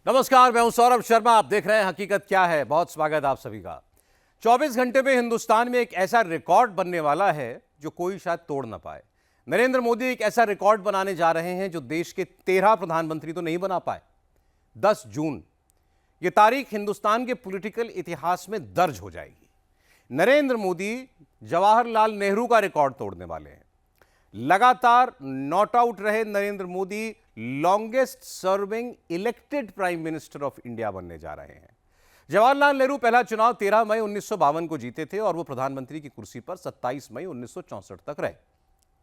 नमस्कार, मैं हूं सौरभ शर्मा। आप देख रहे हैं हकीकत क्या है। बहुत स्वागत आप सभी का। 24 घंटे में हिंदुस्तान में एक ऐसा रिकॉर्ड बनने वाला है जो कोई शायद तोड़ ना पाए। नरेंद्र मोदी एक ऐसा रिकॉर्ड बनाने जा रहे हैं जो देश के 13 प्रधानमंत्री तो नहीं बना पाए। 10 जून यह तारीख हिंदुस्तान के पॉलिटिकल इतिहास में दर्ज हो जाएगी। नरेंद्र मोदी जवाहरलाल नेहरू का रिकॉर्ड तोड़ने वाले हैं। लगातार नॉट आउट रहे Narendra Modi longest serving elected prime minister of India बनने जा रहे हैं। जवाहरलाल नेहरू पहला चुनाव 13 मई 1952 को जीते थे और वो प्रधानमंत्री की कुर्सी पर 27 मई 1964 तक रहे।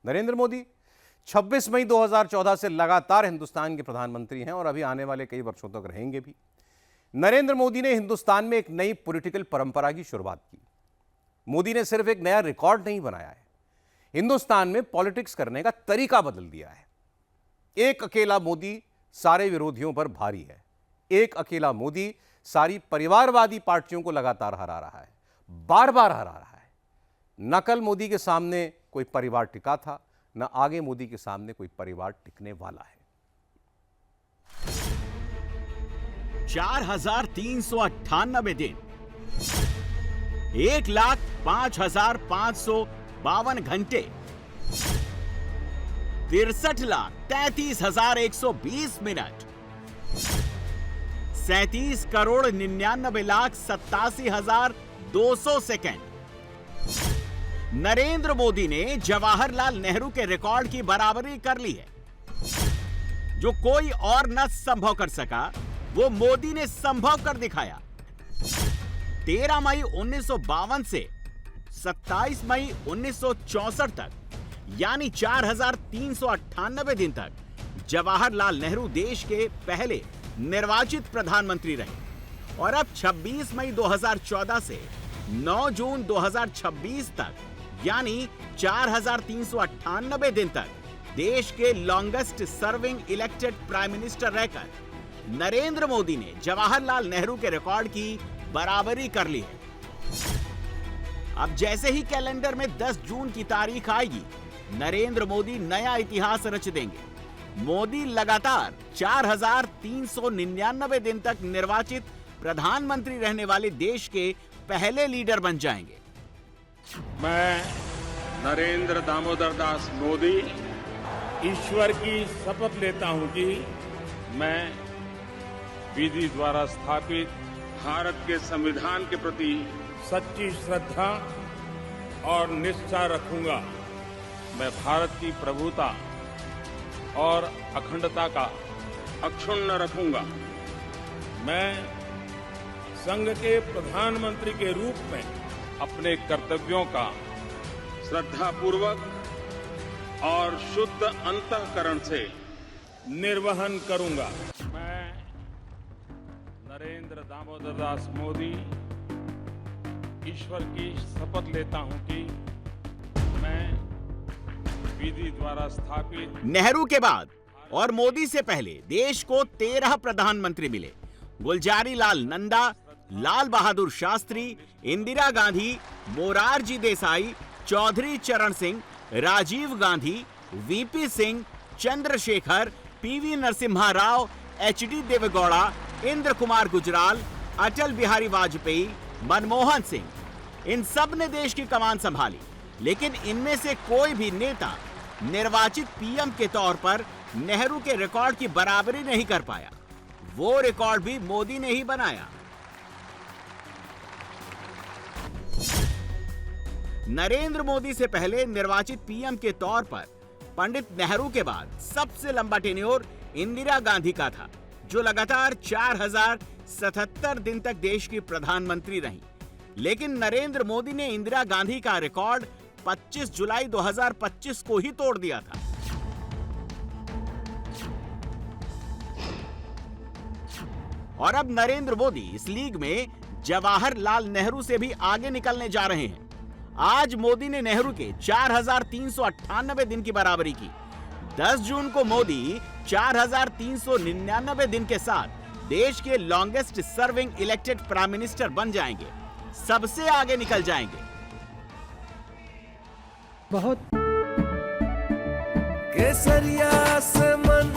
नरेंद्र मोदी 26 मई 2014 से लगातार हिंदुस्तान के प्रधानमंत्री हैं और अभी आने वाले कई वर्षों तक रहेंगे भी। नरेंद्र मोदी ने हिंदुस्तान में एक नई पॉलिटिकल परंपरा की शुरुआत की। मोदी ने सिर्फ एक नया रिकॉर्ड नहीं बनाया है, हिंदुस्तान में पॉलिटिक्स करने का तरीका बदल दिया है। एक अकेला मोदी सारे विरोधियों पर भारी है। एक अकेला मोदी सारी परिवारवादी पार्टियों को लगातार हरा रहा है, बार बार हरा रहा है। न कल मोदी के सामने कोई परिवार टिका था, न आगे मोदी के सामने कोई परिवार टिकने वाला है। 4,398 दिन, 1,05,552 घंटे, 63,33,120 मिनट, 37,99,87,200 सेकेंड। नरेंद्र मोदी ने जवाहरलाल नेहरू के रिकॉर्ड की बराबरी कर ली है। जो कोई और न संभव कर सका, वो मोदी ने संभव कर दिखाया। 13 मई 1952 से 27 मई 1964 तक, यानी 4,398 दिन तक जवाहरलाल नेहरू देश के पहले निर्वाचित प्रधानमंत्री रहे। और अब 26 मई 2014 से 9 जून 2026 तक, यानी 4,398 दिन तक देश के longest serving elected prime minister रहकर नरेंद्र मोदी ने जवाहरलाल नेहरू के रिकॉर्ड की बराबरी कर ली है। अब जैसे ही कैलेंडर में 10 जून की तारीख आएगी, नरेंद्र मोदी नया इतिहास रच देंगे। मोदी लगातार 4,399 दिन तक निर्वाचित प्रधानमंत्री रहने वाले देश के पहले लीडर बन जाएंगे। मैं नरेंद्र दामोदर दास मोदी ईश्वर की शपथ लेता हूं कि मैं विधि द्वारा स्थापित भारत के संविधान के प्रति सच्ची श्रद्धा और निष्ठा रखूंगा। मैं भारत की प्रभुता और अखंडता का अक्षुण्ण रखूंगा। मैं संघ के प्रधानमंत्री के रूप में अपने कर्तव्यों का श्रद्धापूर्वक और शुद्ध अंतःकरण से निर्वहन करूंगा। मैं नरेंद्र दामोदर दास मोदी ईश्वर की शपथ लेता हूं कि मैं विधि द्वारा स्थापित। नेहरू के बाद और मोदी से पहले देश को 13 प्रधानमंत्री मिले। गुलजारी लाल नंदा, लाल बहादुर शास्त्री, इंदिरा गांधी, मोरारजी देसाई, चौधरी चरण सिंह, राजीव गांधी, वीपी सिंह, चंद्रशेखर, पीवी नरसिम्हा राव, एचडी देवेगौड़ा, इंद्र कुमार गुजराल, अटल बिहारी वाजपेयी, मनमोहन सिंह, इन सब ने देश की कमान संभाली। लेकिन इनमें से कोई भी नेता निर्वाचित पीएम के तौर पर नेहरू के रिकॉर्ड की बराबरी नहीं कर पाया। वो रिकॉर्ड भी मोदी ने ही बनाया। नरेंद्र मोदी से पहले निर्वाचित पीएम के तौर पर पंडित नेहरू के बाद सबसे लंबा टेन्योर इंदिरा गांधी का था, जो लगातार 4,077 दिन तक देश की प्रधानमंत्री रही। लेकिन नरेंद्र मोदी ने इंदिरा गांधी का रिकॉर्ड 25 जुलाई 2025 को ही तोड़ दिया था। और अब नरेंद्र मोदी इस लीग में जवाहरलाल नेहरू से भी आगे निकलने जा रहे हैं। आज मोदी ने नेहरू के 4,398 दिन की बराबरी की। 10 जून को मोदी 4,399 दिन के साथ देश के longest serving elected prime minister बन जाएंगे, सबसे आगे निकल जाएंगे। बहुत केसरिया से मन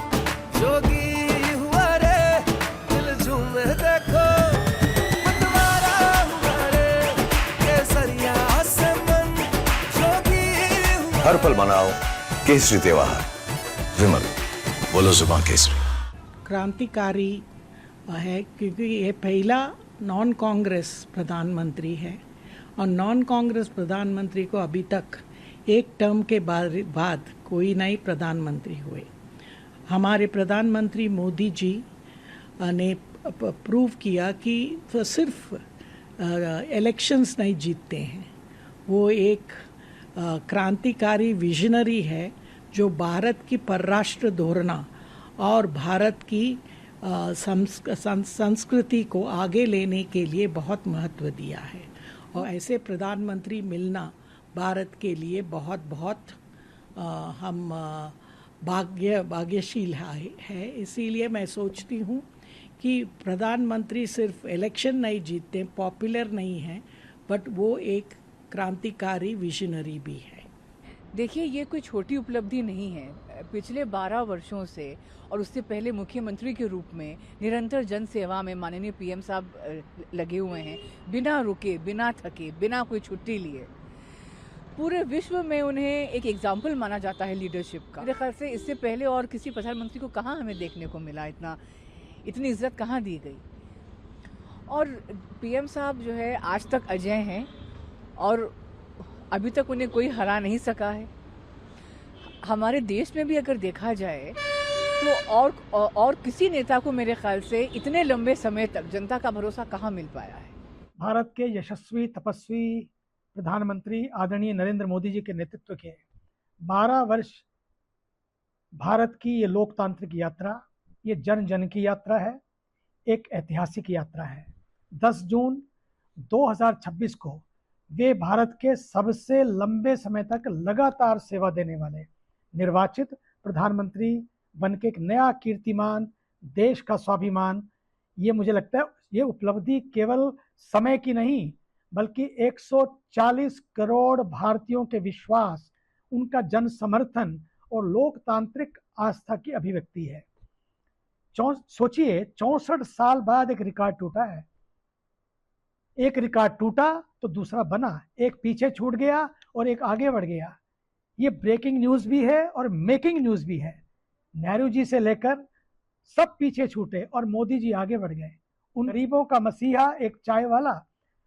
जोगी हुआ रे, दिल हर पल मनाओ केसरी त्योहार। विमल, बोलो जुबान केसरी। क्रांतिकारी है क्योंकि ये पहला नॉन कांग्रेस प्रधानमंत्री है और नॉन कांग्रेस प्रधानमंत्री को अभी तक एक टर्म के बाद कोई नए प्रधानमंत्री हुए। हमारे प्रधानमंत्री मोदी जी ने प्रूव किया कि वो सिर्फ इलेक्शंस नहीं जीतते हैं, वो एक क्रांतिकारी विजनरी है जो भारत की परराष्ट्र धोरणा और भारत की संस्कृति को आगे लेने के लिए बहुत महत्व दिया है और ऐसे प्रधानमंत्री मिलना भारत के लिए बहुत बहुत हम भाग्यशील है। इसीलिए मैं सोचती हूँ कि प्रधानमंत्री सिर्फ इलेक्शन नहीं जीतते, पॉपुलर नहीं है, बट वो एक क्रांतिकारी विजनरी भी है। देखिए, ये कोई छोटी उपलब्धि नहीं है। पिछले 12 वर्षों से और उससे पहले मुख्यमंत्री के रूप में निरंतर जन सेवा में माननीय पीएम साहब लगे हुए हैं, बिना रुके, बिना थके, बिना कोई छुट्टी लिए। पूरे विश्व में उन्हें एक एग्जाम्पल माना जाता है लीडरशिप का। मेरे ख्याल से इससे पहले और किसी प्रधानमंत्री को कहाँ हमें देखने को मिला, इतनी इज्जत कहाँ दी गई। और पीएम साहब जो है आज तक अजय हैं और अभी तक उन्हें कोई हरा नहीं सका है। हमारे देश में भी अगर देखा जाए तो और किसी नेता को मेरे ख्याल से इतने लंबे समय तक जनता का भरोसा कहाँ मिल पाया है। भारत के यशस्वी तपस्वी प्रधानमंत्री आदरणीय नरेंद्र मोदी जी के नेतृत्व के 12 वर्ष भारत की ये लोकतांत्रिक यात्रा, ये जन जन की यात्रा है, एक ऐतिहासिक यात्रा है। 10 जून 2026 को वे भारत के सबसे लंबे समय तक लगातार सेवा देने वाले निर्वाचित प्रधानमंत्री बन के एक नया कीर्तिमान, देश का स्वाभिमान, ये मुझे लगता है ये उपलब्धि केवल समय की नहीं बल्कि 140 करोड़ भारतीयों के विश्वास, उनका जन समर्थन और लोकतांत्रिक आस्था की अभिव्यक्ति है। सोचिए 64 साल बाद एक रिकॉर्ड टूटा है। एक रिकॉर्ड टूटा तो दूसरा बना, एक पीछे छूट गया और एक आगे बढ़ गया। ये ब्रेकिंग न्यूज़ भी है और मेकिंग न्यूज़ भी है। नेहरू जी से लेकर सब पीछे छूटे और मोदी जी आगे बढ़ गए। उन गरीबों का मसीहा, एक चाय वाला,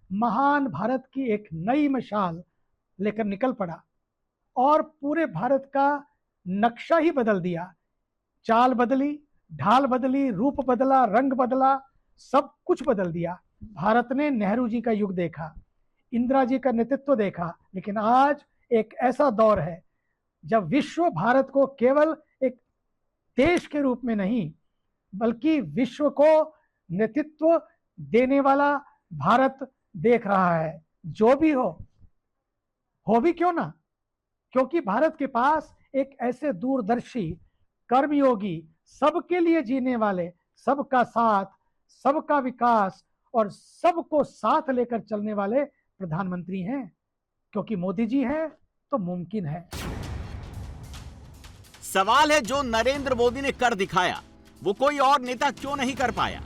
महान भारत की एक नई मशाल लेकर निकल पड़ा और पूरे भारत का नक्शा ही बदल दिया। चाल बदली, ढाल बदली, रूप बदला, रंग बदला, सब कुछ बदल दिया। भारत ने नेहरू जी का युग देखा, इंदिरा जी का नेतृत्व देखा, लेकिन आज एक ऐसा दौर है जब विश्व भारत को केवल एक देश के रूप में नहीं बल्कि विश्व को नेतृत्व देने वाला भारत देख रहा है। जो भी हो भी क्यों ना, क्योंकि भारत के पास एक ऐसे दूरदर्शी, कर्मयोगी, सबके लिए जीने वाले, सबका साथ, सबका विकास और सबको साथ लेकर चलने वाले प्रधानमंत्री हैं। क्योंकि मोदी जी हैं तो मुमकिन है। सवाल है जो नरेंद्र मोदी ने कर दिखाया वो कोई और नेता क्यों नहीं कर पाया।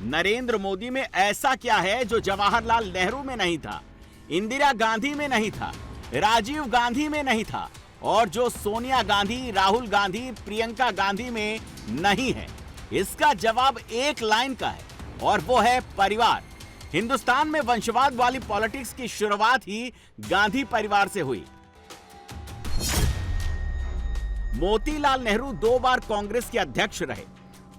नरेंद्र मोदी में ऐसा क्या है जो जवाहरलाल नेहरू में नहीं था, इंदिरा गांधी में नहीं था, राजीव गांधी में नहीं था और जो सोनिया गांधी, राहुल गांधी, प्रियंका गांधी में नहीं है। इसका जवाब एक लाइन का है और वो है परिवार। हिंदुस्तान में वंशवाद वाली पॉलिटिक्स की शुरुआत ही गांधी परिवार से हुई। मोतीलाल नेहरू 2 बार कांग्रेस के अध्यक्ष रहे।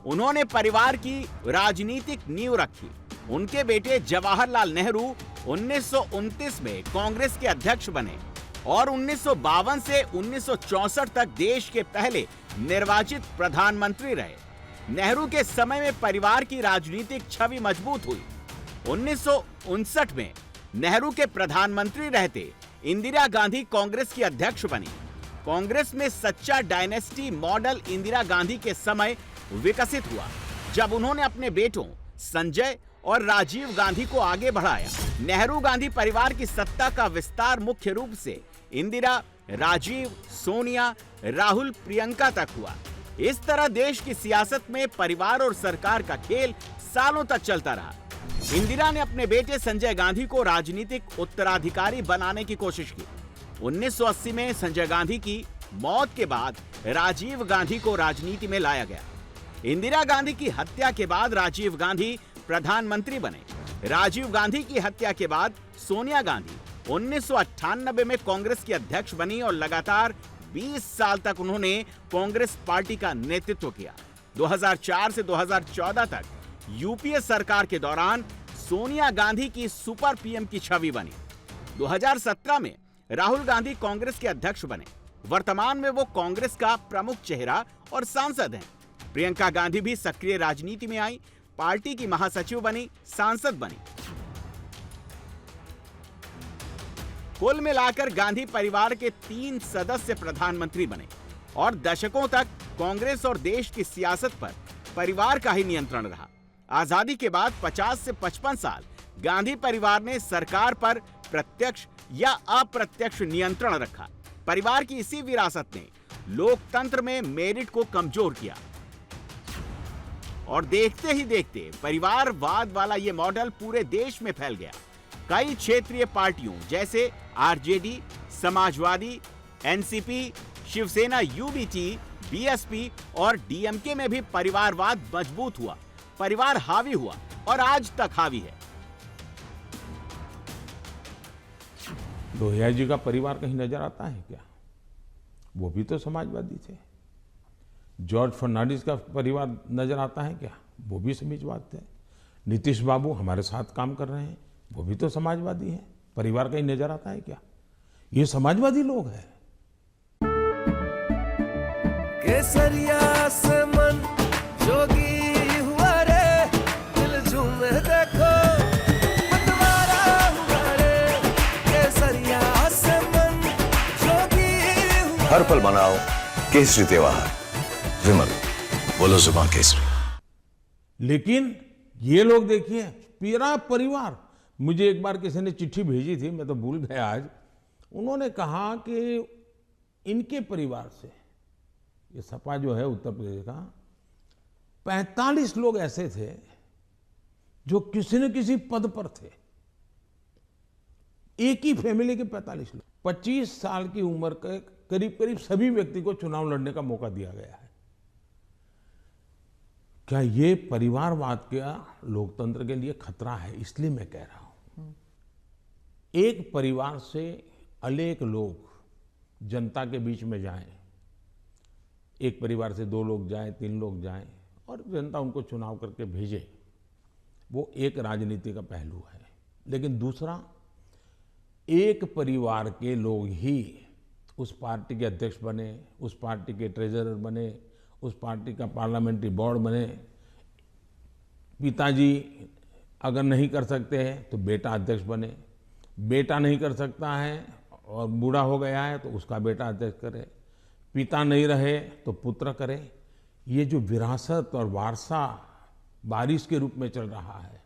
उन्होंने परिवार की राजनीतिक नींव रखी। उनके बेटे जवाहरलाल नेहरू 1929 में कांग्रेस के अध्यक्ष बने और 1952 से 1964 तक देश के पहले निर्वाचित प्रधानमंत्री रहे। नेहरू के समय में परिवार की राजनीतिक छवि मजबूत हुई। 1959 में नेहरू के प्रधानमंत्री रहते इंदिरा गांधी कांग्रेस की अध्यक्ष बनी। कांग्रेस में सच्चा डायनेस्टी मॉडल इंदिरा गांधी के समय विकसित हुआ जब उन्होंने अपने बेटों संजय और राजीव गांधी को आगे बढ़ाया। नेहरू गांधी परिवार की सत्ता का विस्तार मुख्य रूप से इंदिरा, राजीव, सोनिया, राहुल, प्रियंका तक हुआ। इस तरह देश की सियासत में परिवार और सरकार का खेल सालों तक चलता रहा। इंदिरा ने अपने बेटे संजय गांधी को राजनीतिक उत्तराधिकारी बनाने की कोशिश की। 1980 में संजय गांधी की मौत के बाद राजीव गांधी को राजनीति में लाया गया। इंदिरा गांधी की हत्या के बाद राजीव गांधी प्रधानमंत्री बने। राजीव गांधी की हत्या के बाद सोनिया गांधी 1998 में कांग्रेस की अध्यक्ष बनी और लगातार 20 साल तक उन्होंने कांग्रेस पार्टी का नेतृत्व किया। 2004 से 2014 तक यूपीए सरकार के दौरान सोनिया गांधी की सुपर पीएम की छवि बनी। 2017 में राहुल गांधी कांग्रेस के अध्यक्ष बने। वर्तमान में वो कांग्रेस का प्रमुख चेहरा और सांसद हैं। प्रियंका गांधी भी सक्रिय राजनीति में आई, पार्टी की महासचिव बनी, सांसद बनी। कुल मिलाकर गांधी परिवार के 3 सदस्य प्रधानमंत्री बने और दशकों तक कांग्रेस और देश की सियासत पर परिवार का ही नियंत्रण रहा। आजादी के बाद 50 से 55 साल गांधी परिवार ने सरकार पर प्रत्यक्ष या अप्रत्यक्ष नियंत्रण रखा। परिवार की इसी विरासत ने लोकतंत्र में मेरिट को कमजोर किया और देखते ही देखते परिवारवाद वाला ये मॉडल पूरे देश में फैल गया। कई क्षेत्रीय पार्टियों जैसे RJD, Samajwadi, NCP, Shiv Sena, UBT, BSP और डीएमके में भी परिवारवाद मजबूत हुआ, परिवार हावी हुआ और आज तक हावी है। लोहिया जी का परिवार कहीं नजर आता है क्या? वो भी तो समाजवादी थे। जॉर्ज फर्नांडिस का परिवार नजर आता है क्या? वो भी समाजवादी थे। नीतीश बाबू हमारे साथ काम कर रहे हैं, वो भी तो समाजवादी हैं। परिवार कहीं नजर आता है क्या? ये समाजवादी लोग हैं। केसरिया से मन जोगी हुआ रे, दिल झूमे देखो मतवारा हुआ रे। केसरिया से मन जोगी हुआ। हर पल मनाओ केसरी त्योहार। विमल, बोलो जुबान केसरी। लेकिन ये लोग देखिए, पूरा परिवार। मुझे एक बार किसी ने चिट्ठी भेजी थी, मैं तो भूल गया आज। उन्होंने कहा कि इनके परिवार से, ये सपा जो है उत्तर प्रदेश का, 45 लोग ऐसे थे जो किसी न किसी पद पर थे। एक ही फैमिली के 45 लोग। 25 साल की उम्र के करीब करीब सभी व्यक्ति को चुनाव लड़ने का मौका दिया गया है। क्या ये परिवारवाद का लोकतंत्र के लिए खतरा है? इसलिए मैं कह रहा हूं, एक परिवार से अनेक लोग जनता के बीच में जाएं, एक परिवार से 2 लोग जाएं, 3 लोग जाएं और जनता उनको चुनाव करके भेजे, वो एक राजनीति का पहलू है। लेकिन दूसरा, एक परिवार के लोग ही उस पार्टी के अध्यक्ष बने, उस पार्टी के ट्रेजरर बने, उस पार्टी का पार्लियामेंट्री बोर्ड बने। पिताजी अगर नहीं कर सकते हैं तो बेटा अध्यक्ष बने, बेटा नहीं कर सकता है और बूढ़ा हो गया है तो उसका बेटा अध्यक्ष करे, पिता नहीं रहे तो पुत्र करे। ये जो विरासत और वारसा बारिश के रूप में चल रहा है,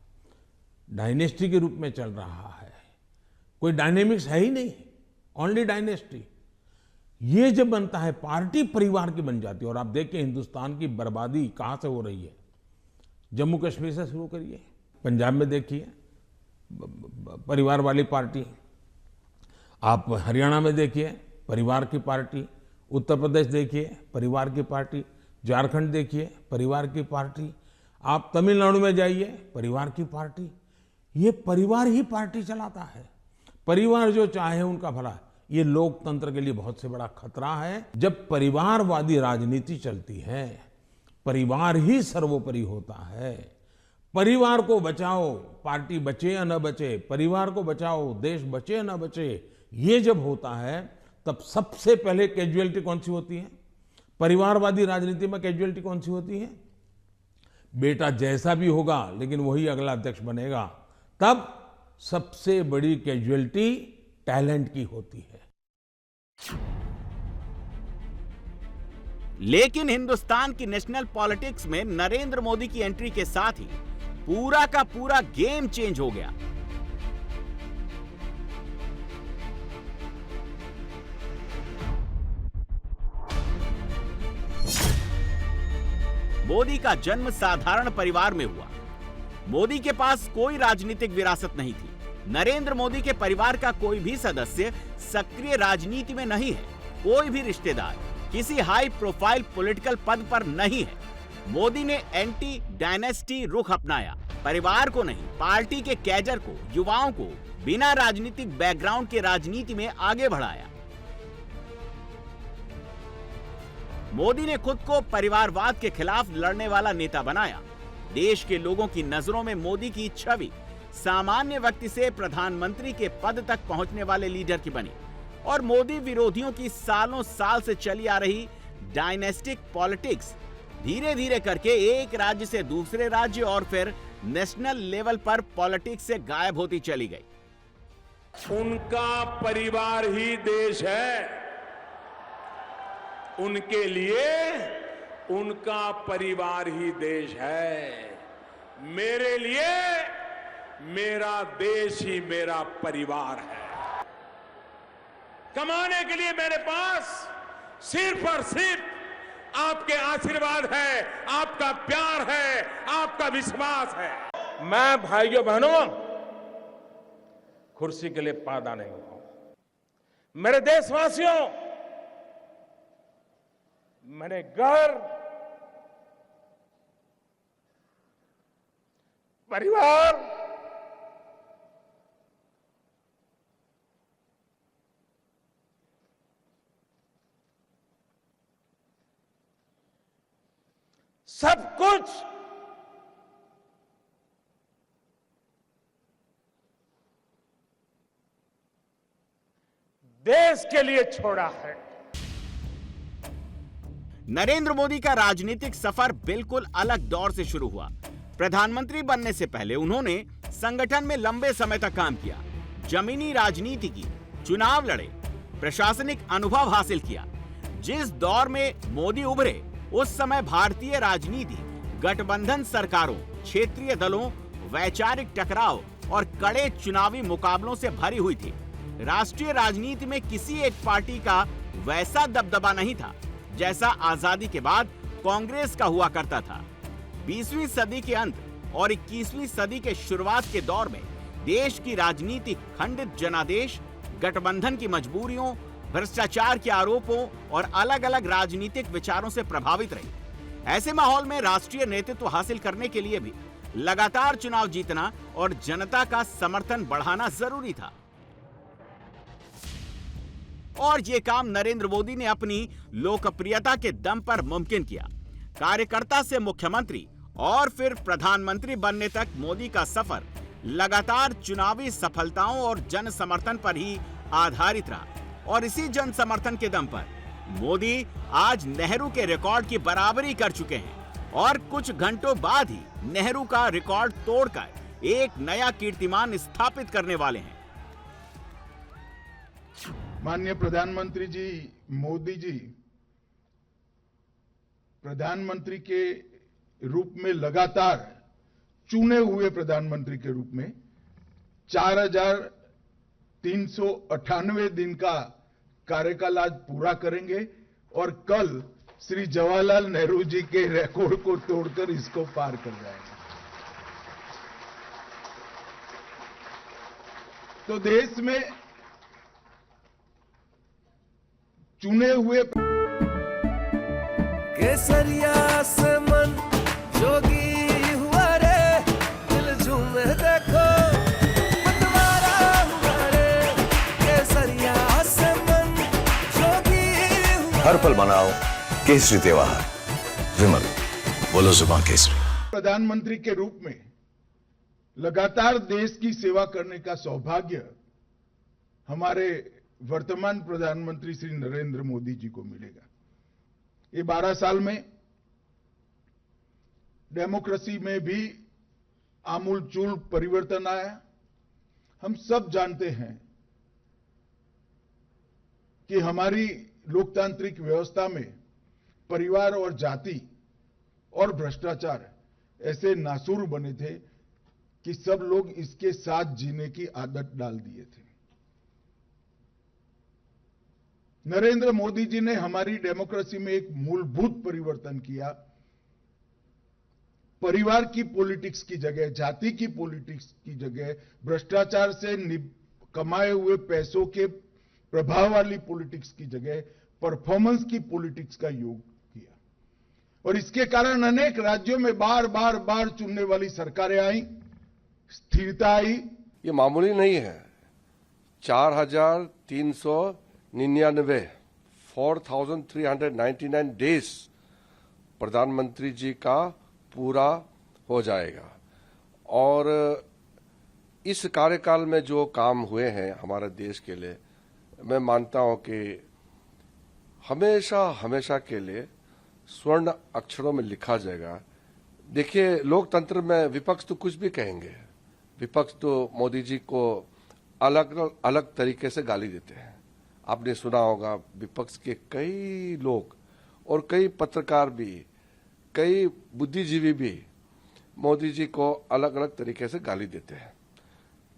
डायनेस्टी के रूप में चल रहा है, कोई डायनेमिक्स है ही नहीं, ओनली डायनेस्टी। ये जब बनता है, पार्टी परिवार की बन जाती है। और आप देखिए हिंदुस्तान की बर्बादी कहाँ से हो रही है। जम्मू कश्मीर से शुरू करिए, पंजाब में देखिए परिवार वाली पार्टी, आप हरियाणा में देखिए परिवार की पार्टी, उत्तर प्रदेश देखिए परिवार की पार्टी, झारखंड देखिए परिवार की पार्टी, आप तमिलनाडु में जाइए परिवार की पार्टी। ये परिवार ही पार्टी चलाता है। परिवार जो चाहे उनका भला। ये लोकतंत्र के लिए बहुत से बड़ा खतरा है। जब परिवारवादी राजनीति चलती है, परिवार ही सर्वोपरि होता है। परिवार को बचाओ, पार्टी बचे या न बचे, परिवार को बचाओ, देश बचे या न बचे, ये जब होता है तब सबसे पहले कैजुअलिटी कौन सी होती है? परिवारवादी राजनीति में कैजुअलिटी कौन सी होती है? बेटा जैसा भी होगा लेकिन वही अगला अध्यक्ष बनेगा। तब सबसे बड़ी कैजुअलिटी टैलेंट की होती है। लेकिन हिंदुस्तान की नेशनल पॉलिटिक्स में नरेंद्र मोदी की एंट्री के साथ ही पूरा का पूरा गेम चेंज हो गया। मोदी का जन्म साधारण परिवार में हुआ। मोदी के पास कोई राजनीतिक विरासत नहीं थी। नरेंद्र मोदी के परिवार का कोई भी सदस्य सक्रिय राजनीति में नहीं है। कोई भी रिश्तेदार किसी हाई प्रोफाइल पॉलिटिकल पद पर नहीं है। मोदी ने एंटी डायनेस्टी रुख अपनाया। परिवार को नहीं, पार्टी के कैडर को, युवाओं को बिना राजनीतिक बैकग्राउंड के राजनीति में आगे बढ़ाया। मोदी ने खुद को परिवारवाद के खिलाफ लड़ने वाला नेता बनाया। देश के लोगों की नजरों में मोदी की छवि सामान्य व्यक्ति से प्रधानमंत्री के पद तक पहुंचने वाले लीडर की बनी और मोदी विरोधियों की सालों साल से चली आ रही डायनेस्टिक पॉलिटिक्स धीरे धीरे करके एक राज्य से दूसरे राज्य और फिर नेशनल लेवल पर पॉलिटिक्स से गायब होती चली गई। उनका परिवार ही देश है। उनके लिए उनका परिवार ही देश है। मेरे लिए मेरा देश ही मेरा परिवार है। कमाने के लिए मेरे पास सिर्फ और सिर्फ आपके आशीर्वाद है, आपका प्यार है, आपका विश्वास है। मैं भाइयों बहनों कुर्सी के लिए पैदा नहीं हुआ। मेरे देशवासियों, मैंने घर, परिवार, सब कुछ देश के लिए छोड़ा है। नरेंद्र मोदी का राजनीतिक सफर बिल्कुल अलग दौर से शुरू हुआ। प्रधानमंत्री बनने से पहले उन्होंने संगठन में लंबे समय तक काम किया, जमीनी राजनीति की, चुनाव लड़े, प्रशासनिक अनुभव हासिल किया। जिस दौर में मोदी उभरे उस समय भारतीय राजनीति गठबंधन सरकारों, क्षेत्रीय दलों, वैचारिक टकराव और कड़े चुनावी मुकाबलों से भरी हुई थी। राष्ट्रीय राजनीति में किसी एक पार्टी का वैसा दबदबा नहीं था जैसा आजादी के बाद कांग्रेस का हुआ करता था। 20वीं सदी के अंत और 21वीं सदी के शुरुआत के दौर में देश की राजनीति खंडित जनादेश, गठबंधन की मजबूरियों, भ्रष्टाचार के आरोपों और अलग अलग राजनीतिक विचारों से प्रभावित रही। ऐसे माहौल में राष्ट्रीय नेतृत्व हासिल करने के लिए भी लगातार चुनाव जीतना और जनता का समर्थन बढ़ाना जरूरी था। और ये काम नरेंद्र मोदी ने अपनी लोकप्रियता के दम पर मुमकिन किया। कार्यकर्ता से मुख्यमंत्री और फिर प्रधानमंत्री बनने तक मोदी का सफर लगातार चुनावी सफलताओं और जन समर्थन पर ही आधारित रहा। और इसी जन समर्थन के दम पर मोदी आज नेहरू के रिकॉर्ड की बराबरी कर चुके हैं और कुछ घंटों बाद ही नेहरू का रिकॉर्ड तोड़कर एक नया कीर्तिमान स्थापित करने वाले हैं। माननीय प्रधानमंत्री जी मोदी जी प्रधानमंत्री के रूप में लगातार चुने हुए प्रधानमंत्री के रूप में 4,398 दिन का कार्यकाल आज पूरा करेंगे और कल श्री जवाहरलाल नेहरू जी के रिकॉर्ड को तोड़कर इसको पार कर जाएंगे। तो देश में चुने हुए केसरिया से मन जोगी हुआ रे, दिल झूमे देखो मतवारा हुआ रे। केसरिया से मन जोगी हुआ। हर पल मनाओ केसरी त्योहार। विमल, बोलो जुबान केसरी। प्रधानमंत्री के रूप में लगातार देश की सेवा करने का सौभाग्य हमारे वर्तमान प्रधानमंत्री श्री नरेंद्र मोदी जी को मिलेगा। ये 12 साल में डेमोक्रेसी में भी आमूलचूल परिवर्तन आया। हम सब जानते हैं कि हमारी लोकतांत्रिक व्यवस्था में परिवार और जाति और भ्रष्टाचार ऐसे नासूर बने थे कि सब लोग इसके साथ जीने की आदत डाल दिए थे। नरेंद्र मोदी जी ने हमारी डेमोक्रेसी में एक मूलभूत परिवर्तन किया। परिवार की पॉलिटिक्स की जगह, जाति की पॉलिटिक्स की जगह, भ्रष्टाचार से कमाए हुए पैसों के प्रभाव वाली पॉलिटिक्स की जगह परफॉर्मेंस की पॉलिटिक्स का योग किया। और इसके कारण अनेक राज्यों में बार चुनने वाली सरकारें आई, स्थिरता आई। ये मामूली नहीं है। 4,399 4,399 डेज प्रधानमंत्री जी का पूरा हो जाएगा। और इस कार्यकाल में जो काम हुए हैं हमारे देश के लिए, मैं मानता हूं कि हमेशा के लिए स्वर्ण अक्षरों में लिखा जाएगा। देखिए, लोकतंत्र में विपक्ष तो कुछ भी कहेंगे, विपक्ष तो मोदी जी को अलग तरीके से गाली देते हैं। आपने सुना होगा, विपक्ष के कई लोग और कई पत्रकार भी, कई बुद्धिजीवी भी मोदी जी को अलग अलग तरीके से गाली देते हैं।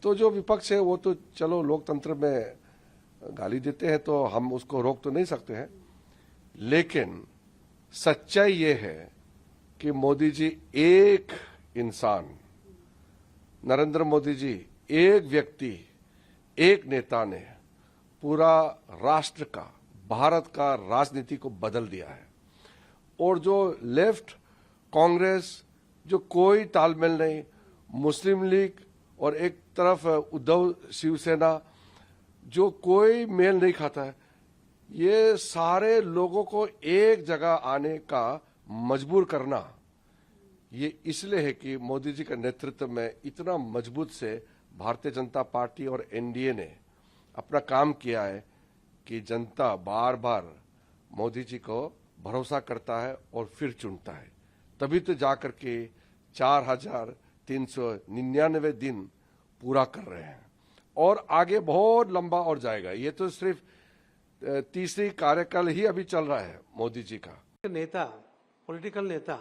तो जो विपक्ष है वो तो चलो लोकतंत्र में गाली देते हैं, तो हम उसको रोक तो नहीं सकते हैं। लेकिन सच्चाई ये है कि मोदी जी एक इंसान, नरेंद्र मोदी जी एक व्यक्ति, एक नेता ने पूरा राष्ट्र का, भारत का राजनीति को बदल दिया है। और जो लेफ्ट कांग्रेस, जो कोई तालमेल नहीं, मुस्लिम लीग और एक तरफ उद्धव शिवसेना जो कोई मेल नहीं खाता है, ये सारे लोगों को एक जगह आने का मजबूर करना, ये इसलिए है कि मोदी जी के नेतृत्व में इतना मजबूत से भारतीय जनता पार्टी और एनडीए ने अपना काम किया है कि जनता बार बार मोदी जी को भरोसा करता है और फिर चुनता है। तभी तो जाकर के 4,399 दिन पूरा कर रहे हैं और आगे बहुत लंबा और जाएगा। ये तो सिर्फ तीसरी कार्यकाल ही अभी चल रहा है मोदी जी का। नेता, पॉलिटिकल नेता,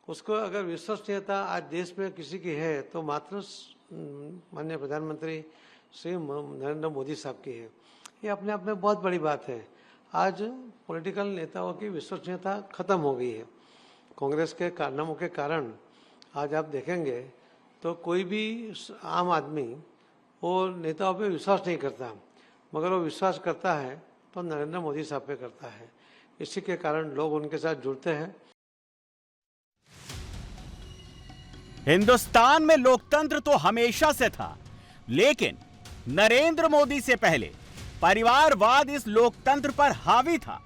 उसको अगर विश्वसनीयता आज देश में किसी की है तो मात्र माननीय प्रधानमंत्री श्री नरेंद्र मोदी साहब की है। ये अपने आप में बहुत बड़ी बात है। आज पॉलिटिकल नेताओं की विश्वसनीयता खत्म हो गई है। कांग्रेस के कारनामों के कारण आज आप देखेंगे तो कोई भी आम आदमी वो नेताओं पे विश्वास नहीं करता, मगर वो विश्वास करता है तो नरेंद्र मोदी साहब पे करता है। इसी के कारण लोग उनके साथ जुड़ते हैं। हिंदुस्तान में लोकतंत्र तो हमेशा से था, लेकिन नरेंद्र मोदी से पहले परिवारवाद इस लोकतंत्र पर हावी था।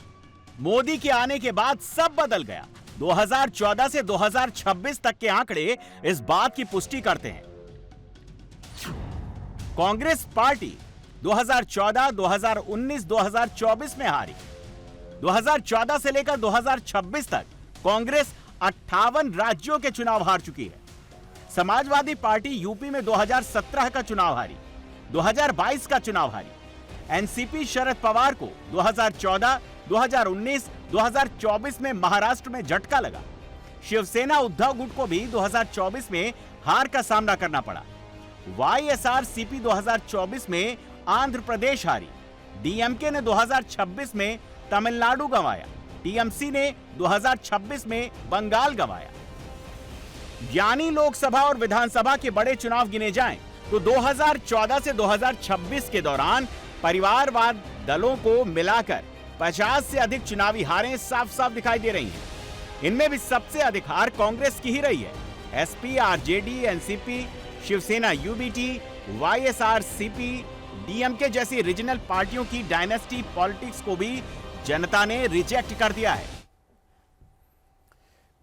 मोदी के आने के बाद सब बदल गया। 2014 से 2026 तक के आंकड़े इस बात की पुष्टि करते हैं। कांग्रेस पार्टी 2014, 2019, 2024 में हारी। 2014 से लेकर 2026 तक कांग्रेस 58 राज्यों के चुनाव हार चुकी है। समाजवादी पार्टी यूपी में 2017 का चुनाव हारी, 2022 का चुनाव हारी। एनसीपी शरद पवार को 2014, 2019, 2024 में महाराष्ट्र में झटका लगा। शिवसेना उद्धव गुट को भी 2024 में हार का सामना करना पड़ा। वाईएसआरसीपी 2024 में आंध्र प्रदेश हारी। डीएमके ने 2026 में तमिलनाडु गंवाया। टीएमसी ने 2026 में बंगाल गंवाया। यानी लोकसभा और विधानसभा के बड़े चुनाव गिने जाएं तो 2014 से 2026 के दौरान परिवारवाद दलों को मिलाकर 50 से अधिक चुनावी हारें साफ साफ दिखाई दे रही हैं। इनमें भी सबसे अधिक हार कांग्रेस की ही रही है। SP, RJD, NCP, Shiv Sena UBT, YSRCP, DMK जैसी रीजनल पार्टियों की डायनेस्टी पॉलिटिक्स को भी जनता ने रिजेक्ट कर दिया है।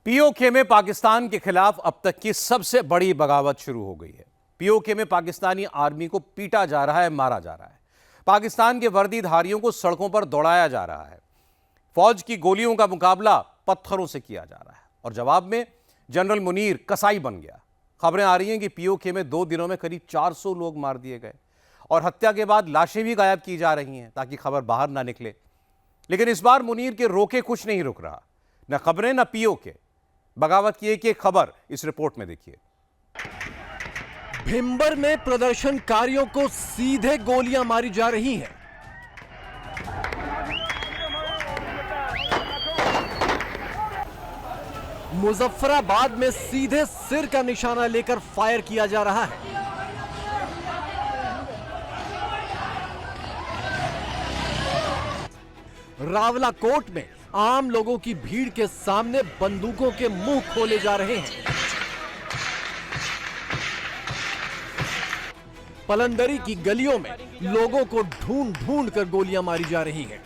पीओके में पाकिस्तान के खिलाफ अब तक की सबसे बड़ी बगावत शुरू हो गई है। पीओके में पाकिस्तानी आर्मी को पीटा जा रहा है, मारा जा रहा है। पाकिस्तान के वर्दीधारियों को सड़कों पर दौड़ाया जा रहा है। फौज की गोलियों का मुकाबला पत्थरों से किया जा रहा है और जवाब में जनरल मुनीर कसाई बन गया। खबरें आ रही हैं कि पीओके में 2 दिनों में करीब 400 लोग मार दिए गए और हत्या के बाद लाशें भी गायब की जा रही हैं ताकि खबर बाहर ना निकले। लेकिन इस बार मुनीर के रोके कुछ नहीं रुक रहा, न खबरें न पीओके। बगावत की एक खबर इस रिपोर्ट में देखिए। भिंबर में प्रदर्शनकारियों को सीधे गोलियां मारी जा रही हैं। मुजफ्फराबाद में सीधे सिर का निशाना लेकर फायर किया जा रहा है। रावलाकोट में आम लोगों की भीड़ के सामने बंदूकों के मुंह खोले जा रहे हैं। पलंदरी की गलियों में लोगों को ढूंढ ढूंढ कर गोलियां मारी जा रही हैं।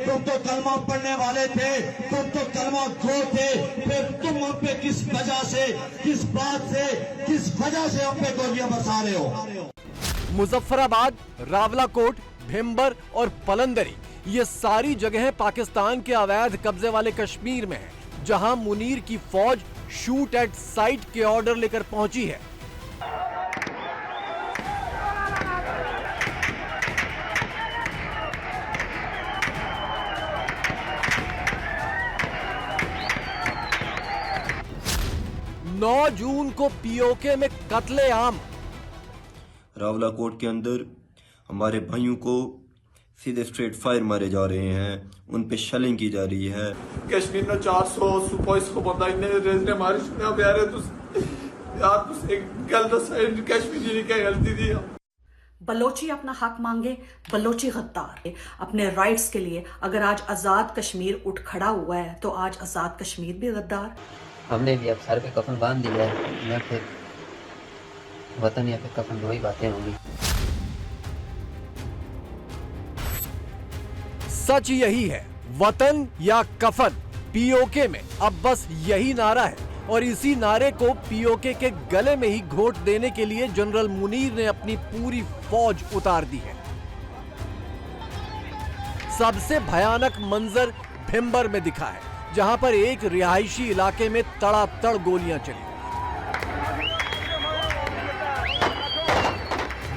तुम तो कलमा पढ़ने वाले थे, तुम तो कलमा खो थे, फिर तुम हम पे किस वजह से, किस बात से, किस वजह से हम पे गोलियां बरसा रहे हो? मुजफ्फराबाद, रावलाकोट, भिम्बर और पलंदरी ये सारी जगहें पाकिस्तान के अवैध कब्जे वाले कश्मीर में हैं, जहां मुनीर की फौज शूट एट साइट के ऑर्डर लेकर पहुंची है। नौ जून को पीओके में कत्ले-आम। रावलाकोट के अंदर हमारे भाइयों को सीधे स्ट्रेट फायर मारे जा रहे हैं, उन पे शेलिंग की जा रही है। कश्मीर में 400 सुपॉइस को पता ही नहीं रेजने हमारी सुना प्यारे तो यार तुस एक गलत साइड कश्मीरी ने क्या गलती दी। बलोची अपना हक मांगे, बलोची गद्दार। अपने राइट्स के लिए अगर आज आजाद कश्मीर उठ खड़ा हुआ है तो आज आजाद कश्मीर भी गद्दार। हमने भी अब सर पे कफन बांध दिया है, मैं फिर वतन या फिर कफन दो ही बातें होंगी। सच यही है, वतन या कफन। पीओके में अब बस यही नारा है और इसी नारे को पीओके के गले में ही घोंट देने के लिए जनरल मुनीर ने अपनी पूरी फौज उतार दी है। सबसे भयानक मंजर भिम्बर में दिखा है, जहां पर एक रिहायशी इलाके में तड़ातड़ गोलियां चली।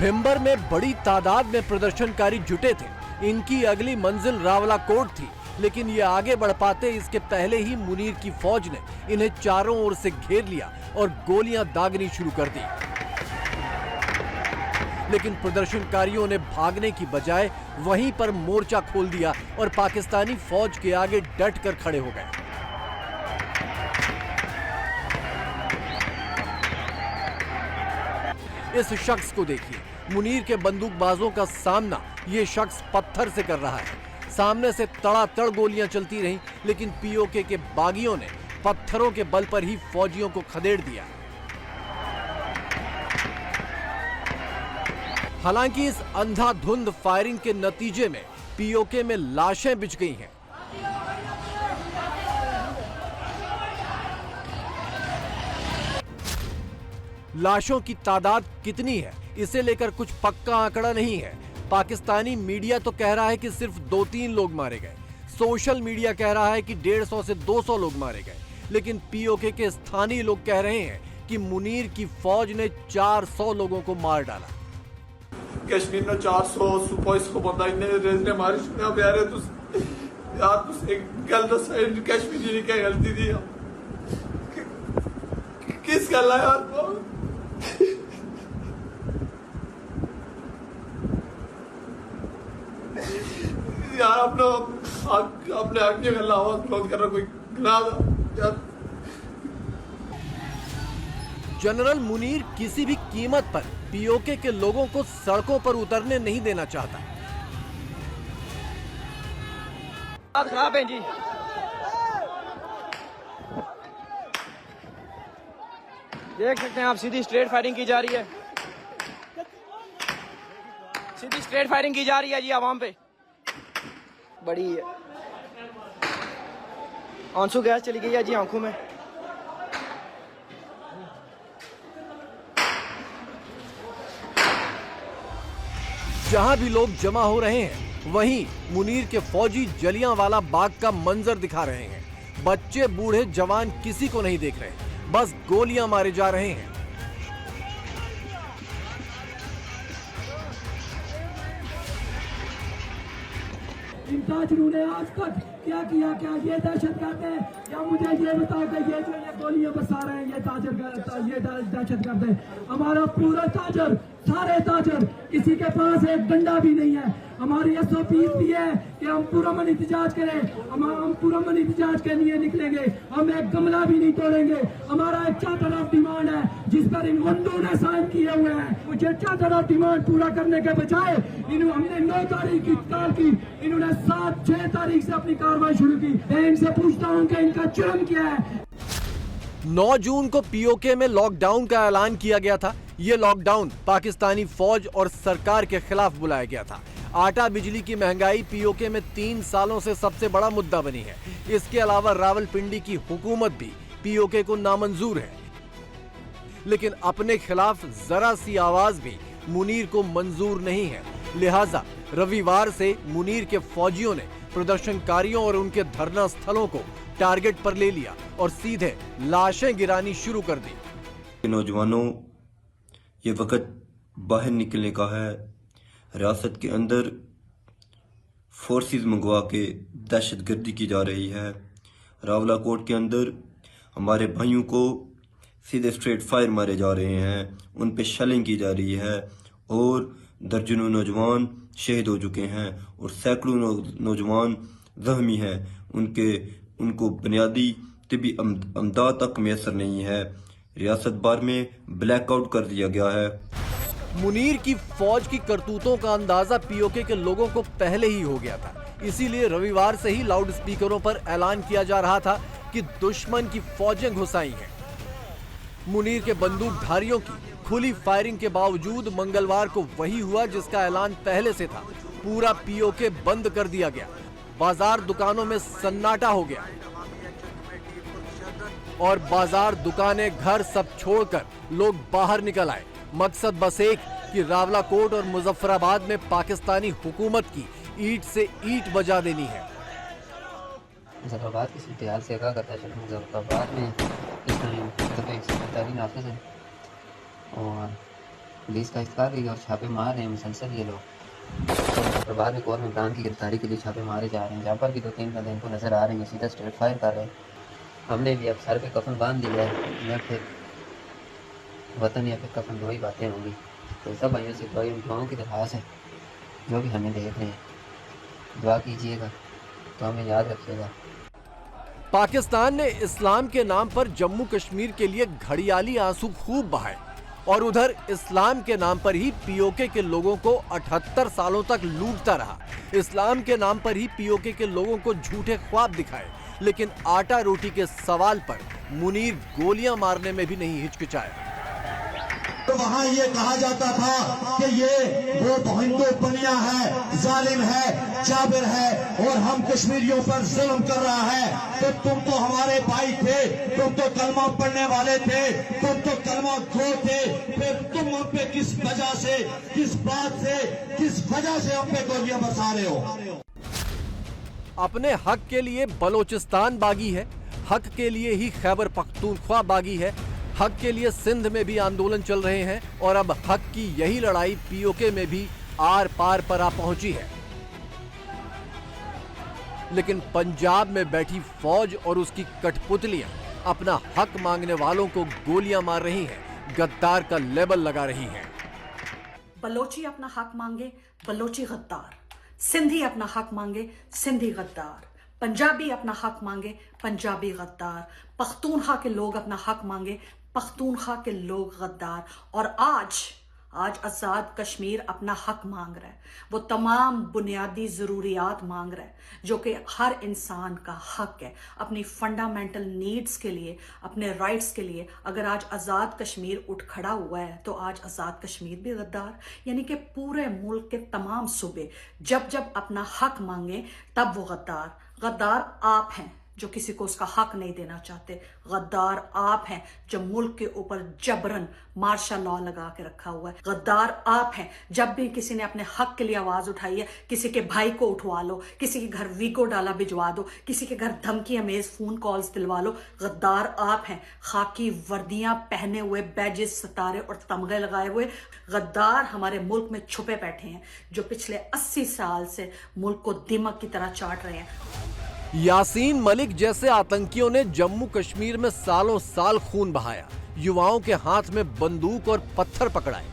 भिम्बर में बड़ी तादाद में प्रदर्शनकारी जुटे थे। इनकी अगली मंजिल रावलाकोट थी, लेकिन ये आगे बढ़ पाते इसके पहले ही मुनीर की फौज ने इन्हें चारों ओर से घेर लिया और गोलियां दागनी शुरू कर दी। लेकिन प्रदर्शनकारियों ने भागने की बजाय वहीं पर मोर्चा खोल दिया और पाकिस्तानी फौज के आगे डट कर खड़े हो गए। इस शख्स को देखिए, मुनीर के बंदूकबाजों का सामना ये शख्स पत्थर से कर रहा है। सामने से तड़ातड़ गोलियां चलती रहीं, लेकिन पीओके के बागियों ने पत्थरों के बल पर ही फौजियों को खदेड़ दिया। हालांकि इस अंधाधुंध फायरिंग के नतीजे में पीओके में लाशें बिछ गई हैं। लाशों की तादाद कितनी है, इसे लेकर कुछ पक्का आंकड़ा नहीं है। पाकिस्तानी मीडिया तो कह रहा है कि सिर्फ 2-3 लोग मारे गए, सोशल मीडिया कह रहा है कि 150 से 200 लोग मारे गए, लेकिन पीओके के स्थानीय लोग कह रहे हैं कि मुनीर की फौज ने 400 लोगों को मार डाला। कश्मीर में 400 सुपॉइस को पता ही नहीं रेजने हमारी सुना प्यारे तो यार तुस एक गलत साइड कश्मीरी ने क्या गलती दी। किस गल है यार यार अपने हक की गल आवाज बुलंद करना कोई गुनाह यार। जनरल मुनीर किसी भी कीमत पर पीओके के लोगों को सड़कों पर उतरने नहीं देना चाहता। बात खराब है जी। देख सकते हैं आप, सीधी स्ट्रेट फायरिंग की जा रही है, सीधी स्ट्रेट फायरिंग की जा रही है जी आवाम पे। बड़ी है, आंसू गैस चली गई है जी आंखों में। जहां भी लोग जमा हो रहे हैं, वहीं मुनीर के फौजी जलियांवाला बाग का मंजर दिखा रहे हैं। बच्चे बूढ़े जवान किसी को नहीं देख रहे, बस गोलियां मारे जा रहे हैं। इन ताजरों ने आज तक क्या किया? क्या ये दहशतगर्द है? या मुझे ये बताओ कि ये जो ये गोलियां बरसा रहे हैं ये दहशतगर्द है? हमारा पूरा ताजर सारे ताजर, किसी के पास एक डंडा भी नहीं है। हमारी SOPs भी है कि हम पुरअमन एहतजाज करें, हम पुरअमन एहतजाज के लिए निकलेंगे, हम एक गमला भी नहीं तोड़ेंगे। हमारा एक चार्टर ऑफ डिमांड है जिस पर इन गुंडों ने साइन किए हुए हैं। मुझे चार्टर ऑफ डिमांड पूरा करने के बजाय हमने 9 तारीख की कॉल की, इन्होंने 7-6 तारीख से अपनी कार्रवाई शुरू की। मैं इनसे पूछता हूँ कि इनका जुर्म क्या है। 9 जून को पीओके में लॉकडाउन का ऐलान किया गया था। ये लॉकडाउन पाकिस्तानी फौज और सरकार के खिलाफ बुलाया गया था। आटा बिजली की महंगाई पीओके में 3 सालों से सबसे बड़ा मुद्दा बनी है। इसके अलावा रावलपिंडी की हुकूमत भी पीओके को नामंजूर है, लेकिन अपने खिलाफ जरा सी आवाज भी मुनीर को मंजूर नहीं है। लिहाजा रविवार से मुनीर के फौजियों ने प्रदर्शनकारियों और उनके धरना स्थलों को टारगेट पर ले लिया और सीधे लाशें गिरानी शुरू कर दी। नौजवानों, ये वक्त बाहर निकलने का है। रियासत के अंदर फोर्सेस मंगवा के दहशतगर्दी की जा रही है। रावलाकोट के अंदर हमारे भाइयों को सीधे स्ट्रेट फायर मारे जा रहे हैं, उन पे शेलिंग की जा रही है और दर्जनों नौजवान शहीद हो चुके हैं और सैकड़ों नौजवान जख्मी हैं। उनको बुनियादी तिबी अमदाद तक मैसर नहीं है। रियासत भर में ब्लैकआउट कर दिया गया है। मुनीर की फौज की करतूतों का अंदाजा पीओके के लोगों को पहले ही हो गया था। इसीलिए रविवार से ही लाउड स्पीकरों पर ऐलान किया जा रहा था कि दुश्मन की फौजें घुसाई हैं। मुनीर के बंदूकधारियों की खुली फायरिंग के बावजूद मंगलवार को वही हुआ जिसका ऐलान पहले से था। पूरा पीओके बंद कर दिया गया। बाजार दुकानों में सन्नाटा हो गया और बाजार दुकानें घर सब छोड़कर लोग बाहर निकल आए। मकसद बस एक कि रावलाकोट और मुजफ्फराबाद में पाकिस्तानी हुकूमत की ईंट से ईंट बजा देनी है। मुजफ्फराबाद की सूरत हाल से आगाह करता है। मुजफ्फराबाद में इस टाइम तकरीबन नाफिज है और पुलिस का इख्तियार भी और छापे मार रहे हैं मुसलसल ये लोग। मुजफ्फराबाद में कौर इमरान की गिरफ्तारी के लिए छापे मारे जा रहे हैं। जहाँ पर भी 2-3 बंदे इनको नजर आ रहे हैं सीधा स्ट्रेट फायर कर रहे हैं। हमने भी अब सर पे कफन बांध दिया है, या फिर वतन या फिर कफन, 2 ही बातें होंगी। तो सब भाइयों से दुआओं की दरख्वास्त है, जो भी हमें देख रहे हैं दुआ कीजिएगा तो हमें याद रखिएगा। पाकिस्तान ने इस्लाम के नाम पर जम्मू कश्मीर के लिए घड़ियाली आंसू खूब बहाए और उधर इस्लाम के नाम पर ही पीओके के लोगों को 78 सालों तक लूटता रहा। इस्लाम के नाम पर ही पीओके के लोगों को झूठे ख्वाब दिखाए, लेकिन आटा रोटी के सवाल पर मुनीर गोलियां मारने में भी नहीं हिचकिचाया। तो वहाँ ये कहा जाता था कि ये वो हिंदू बनिया है, जालिम है, जाबिर है और हम कश्मीरियों पर जुल्म कर रहा है। तो तुम तो हमारे भाई थे, तुम तो कलमा पढ़ने वाले थे, तुम तो कलमा खो थे, फिर तुम हम पे किस वजह से, किस बात से, किस वजह से हम पे गोलियां बरसा रहे हो। अपने हक के लिए बलोचिस्तान बागी है, हक के लिए ही खैबर पख्तूनख्वा बागी है, हक के लिए सिंध में भी आंदोलन चल रहे हैं और अब हक की यही लड़ाई पीओके में भी आर पार पर आ पहुंची है। लेकिन पंजाब में बैठी फौज और उसकी कठपुतलियां अपना हक मांगने वालों को गोलियां मार रही हैं, गद्दार का लेबल लगा रही हैं। बलोची अपना हक मांगे, बलोची गद्दार। सिंधी अपना हक मांगे, सिंधी गद्दार। पंजाबी अपना हक मांगे, पंजाबी गद्दार। पख्तूनख्वा के लोग अपना हक मांगे, पख्तूनख्वा के लोग गद्दार। और आज आज़ाद कश्मीर अपना हक मांग रहा है। वो तमाम बुनियादी ज़रूरियात मांग रहा है जो कि हर इंसान का हक है, अपनी फंडामेंटल नीड्स के लिए, अपने राइट्स के लिए। अगर आज आज़ाद कश्मीर उठ खड़ा हुआ है तो आज आज़ाद कश्मीर भी गद्दार, यानी कि पूरे मुल्क के तमाम सूबे जब जब अपना हक मांगे तब वो गद्दार। गद्दार आप हैं जो किसी को उसका हक नहीं देना चाहते। गद्दार आप हैं जो मुल्क के ऊपर जबरन मार्शल लॉ लगा के रखा हुआ है। गद्दार आप हैं जब भी किसी ने अपने हक के लिए आवाज उठाई है, किसी के भाई को उठवा लो, किसी के घर वीगो डाला भिजवा दो, किसी के घर धमकी अमेज फोन कॉल्स दिलवा लो। गद्दार आप हैं खाकी वर्दियां पहने हुए, बैजेस, सितारे और तमगे लगाए हुए। गद्दार हमारे मुल्क में छुपे बैठे हैं जो पिछले 80 साल से मुल्क को दीमक की तरह चाट रहे हैं। यासीन मलिक जैसे आतंकियों ने जम्मू कश्मीर में सालों साल खून बहाया, युवाओं के हाथ में बंदूक और पत्थर पकड़ाए।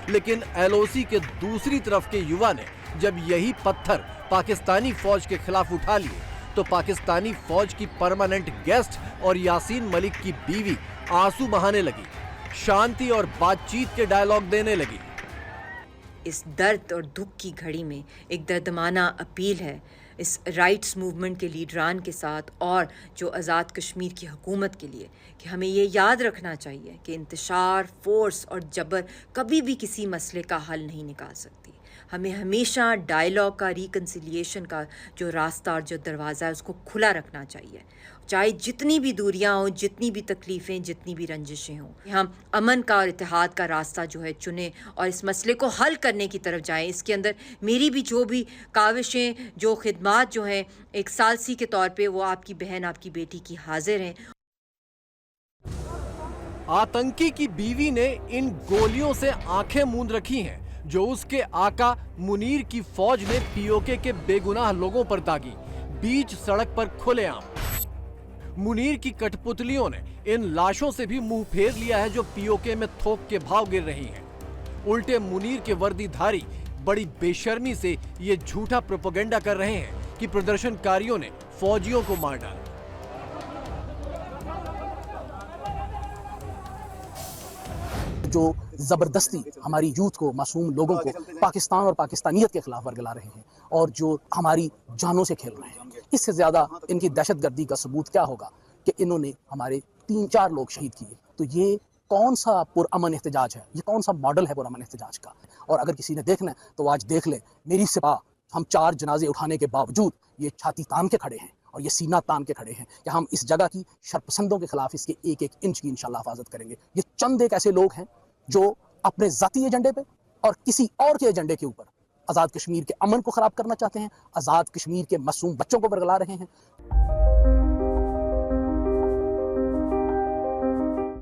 लेकिन एलओसी के दूसरी तरफ के युवा ने जब यही पत्थर पाकिस्तानी फौज के खिलाफ उठा लिए तो पाकिस्तानी फौज की परमानेंट गेस्ट और यासीन मलिक की बीवी आंसू बहाने लगी, शांति और बातचीत के डायलॉग देने लगी। इस दर्द और दुख की घड़ी में एक दर्दमाना अपील है इस राइट्स मूवमेंट के लीडरान के साथ और जो आज़ाद कश्मीर की हुकूमत के लिए कि हमें ये याद रखना चाहिए कि इंतशार, फोर्स और जबर कभी भी किसी मसले का हल नहीं निकाल सकती। हमें हमेशा डायलॉग का, रिकन्सिलिएशन का जो रास्ता और जो दरवाज़ा है उसको खुला रखना चाहिए, चाहे जितनी भी दूरियां हों, जितनी भी तकलीफ़ें, जितनी भी रंजिशें हों। हम अमन का और इत्तेहाद का रास्ता जो है चुनें और इस मसले को हल करने की तरफ जाएं। इसके अंदर मेरी भी जो भी काविशें, जो खिदमात जो हैं एक सालसी के तौर पे, वो आपकी बहन, आपकी बेटी की हाजिर हैं। आतंकी की बीवी ने इन गोलियों से आंखें मूंद रखी हैं जो उसके आका मुनीर की फौज ने पीओके के बेगुनाह लोगों पर दागी, बीच सड़क पर खुलेआम। मुनीर की कठपुतलियों ने इन लाशों से भी मुंह फेर लिया है जो पीओके में थोक के भाव गिर रही हैं। उल्टे मुनीर के वर्दीधारी बड़ी बेशर्मी से ये झूठा प्रोपेगेंडा कर रहे हैं कि प्रदर्शनकारियों ने फौजियों को मार डाला। जो जबरदस्ती हमारी यूथ को, मासूम लोगों को पाकिस्तान और पाकिस्तानियत के खिलाफ वर्गला रहे हैं और जो हमारी जानों से खेल रहे हैं, इससे ज्यादा इनकी दहशतगर्दी का सबूत क्या होगा कि इन्होंने हमारे 3-4 लोग शहीद किए। तो ये कौन सा पुरअमन एहतजाज है, ये कौन सा मॉडल है पुरअमन एहतजाज का? और अगर किसी ने देखना है तो आज देख ले, मेरी सिपा हम 4 जनाजे उठाने के बावजूद ये छाती तान के खड़े हैं और ये सीना तान के खड़े हैं कि हम इस जगह की शरपसंदों के खिलाफ इसके एक इंच की इंशाल्लाह हिफाजत करेंगे। ये चंद एक ऐसे लोग हैं जो अपने जाती एजेंडे पे और किसी और के एजेंडे के ऊपर आज़ाद कश्मीर के अमन को ख़राब करना चाहते हैं, आज़ाद कश्मीर के मासूम बच्चों को वर्गला रहे हैं,